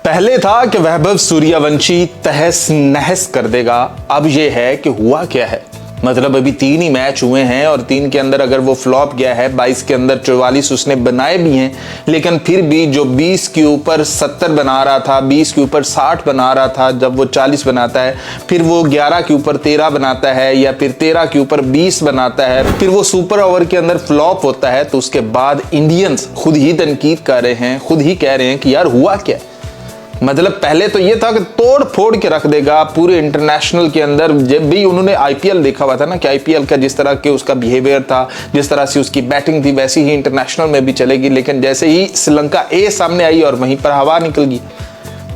पहले था कि वैभव सूर्यवंशी तहस नहस कर देगा, अब ये है कि हुआ क्या है। मतलब अभी 3 ही मैच हुए हैं और 3 के अंदर अगर वो फ्लॉप गया है, 22 के अंदर 44 उसने बनाए भी हैं, लेकिन फिर भी जो 20 के ऊपर 70 बना रहा था, 20 के ऊपर 60 बना रहा था, जब वो 40 बनाता है, फिर वो 11 के ऊपर 13 बनाता है या फिर 13 के ऊपर 20 बनाता है, फिर वो सुपर ओवर के अंदर फ्लॉप होता है, तो उसके बाद इंडियंस खुद ही तनकीद कर रहे हैं, खुद ही कह रहे हैं कि यार हुआ क्या। मतलब पहले तो ये था कि तोड़ फोड़ के रख देगा पूरे इंटरनेशनल के अंदर। जब भी उन्होंने आईपीएल देखा हुआ था ना कि आईपीएल का जिस तरह के उसका बिहेवियर था, जिस तरह से उसकी बैटिंग थी, वैसी ही इंटरनेशनल में भी चलेगी। लेकिन जैसे ही श्रीलंका ए सामने आई और वहीं पर हवा निकल गई,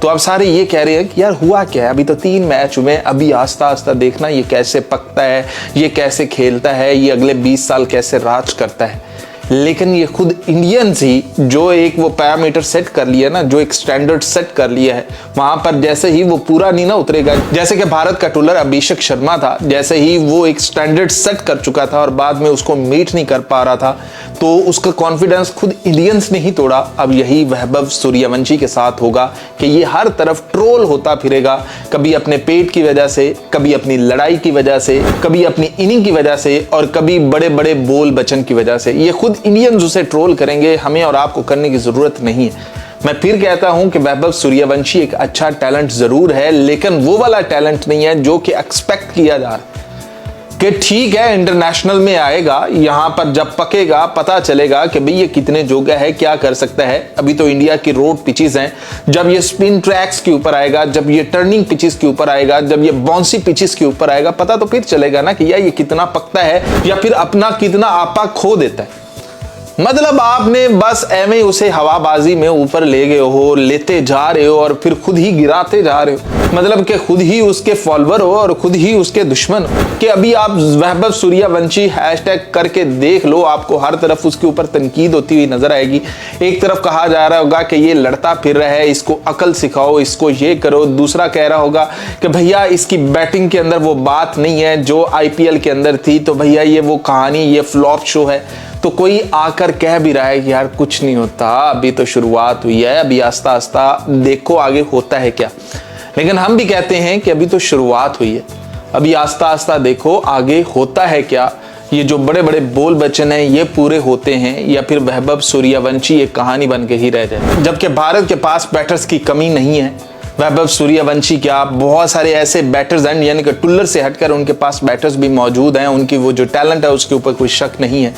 तो अब सारे ये कह रहे हैं कि यार हुआ क्या है। अभी तो 3 मैच हुए, अभी आस्ता आस्ता देखना ये कैसे पकता है, ये कैसे खेलता है, ये अगले 20 साल कैसे राज करता है। लेकिन ये खुद इंडियंस ही जो एक वो पैरामीटर सेट कर लिया ना, जो एक स्टैंडर्ड सेट कर लिया है, वहां पर जैसे ही वो पूरा नहीं ना उतरेगा। जैसे कि भारत का टूलर अभिषेक शर्मा था, जैसे ही वो एक स्टैंडर्ड सेट कर चुका था और बाद में उसको मीट नहीं कर पा रहा था, तो उसका कॉन्फिडेंस खुद इंडियंस ने ही तोड़ा। अब यही वैभव सूर्यवंशी के साथ होगा कि ये हर तरफ ट्रोल होता फिरेगा, कभी अपने पेट की वजह से, कभी अपनी लड़ाई की वजह से, कभी अपनी इनिंग की वजह से और कभी बड़े बड़े बोल बचन की वजह से। ये खुद इंडियंस उसे ट्रोल करेंगे, हमें और आपको करने की जरूरत नहीं है। मैं फिर कहता हूं कि वैभव सूर्यवंशी एक अच्छा टैलेंट जरूर है, लेकिन वो वाला टैलेंट नहीं है जो कि एक्सपेक्ट किया जा रहा है कि ठीक है इंटरनेशनल में आएगा, यहां पर जब पकेगा पता चलेगा कि भाई ये कितने जोगा है, क्या कर सकता है। अभी तो इंडिया की रोड पिचेस हैं, जब ये स्पिन ट्रैक्स के ऊपर आएगा, जब ये टर्निंग पिचेस के ऊपर आएगा, जब ये बाउंसी पिचेस के ऊपर आएगा, पता तो फिर चलेगा ना कि यार ये कितना पकता है या फिर अपना कितना आपा खो देता है। मतलब आपने बस एवं ही उसे हवाबाजी में ऊपर ले गए हो, लेते जा रहे हो और फिर खुद ही गिराते जा रहे हो। मतलब कि खुद ही उसके फॉलोअर हो और खुद ही उसके दुश्मन हो। कि अभी आप वैभव सूर्यवंशी हैशटैग करके देख लो, आपको हर तरफ उसके ऊपर तनकीद होती हुई नजर आएगी। एक तरफ कहा जा रहा होगा कि ये लड़ता फिर रहा है, इसको अकल सिखाओ, इसको ये करो। दूसरा कह रहा होगा कि भैया इसकी बैटिंग के अंदर वो बात नहीं है जो आईपीएल के अंदर थी, तो भैया ये वो कहानी, ये फ्लॉप शो है। तो कोई आकर कह भी रहा है कि यार कुछ नहीं होता, अभी तो शुरुआत हुई है, अभी आस्ता आस्ता देखो आगे होता है क्या। लेकिन हम भी कहते हैं कि अभी तो शुरुआत हुई है, अभी आस्ता आस्ता देखो आगे होता है क्या। ये जो बड़े बड़े बोल बचन हैं ये पूरे होते हैं या फिर वैभव सूर्यवंशी एक कहानी बन के ही रह जाए। जबकि भारत के पास बैटर्स की कमी नहीं है। वैभव सूर्यवंशी क्या, बहुत सारे ऐसे बैटर्स हैं, यानी कि टुल्लर से हटकर उनके पास बैटर्स भी मौजूद हैं। उनकी वो जो टैलेंट है उसके ऊपर कोई शक नहीं है।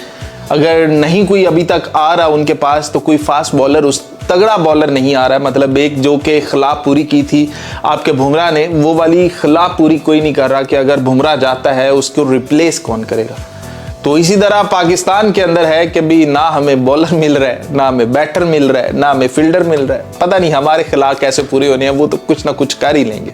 अगर नहीं कोई अभी तक आ रहा उनके पास, तो कोई फास्ट बॉलर, उस तगड़ा बॉलर नहीं आ रहा है। मतलब एक जो के खिलाफ पूरी की थी आपके बुमराह ने, वो वाली खिलाफ पूरी कोई नहीं कर रहा कि अगर बुमराह जाता है उसको रिप्लेस कौन करेगा। तो इसी तरह पाकिस्तान के अंदर है कि भी ना हमें बॉलर मिल रहा है, ना हमें बैटर मिल रहा है, ना हमें फील्डर मिल रहा है। पता नहीं हमारे खिलाफ कैसे पूरे होने हैं, वो तो कुछ ना कुछ कर ही लेंगे।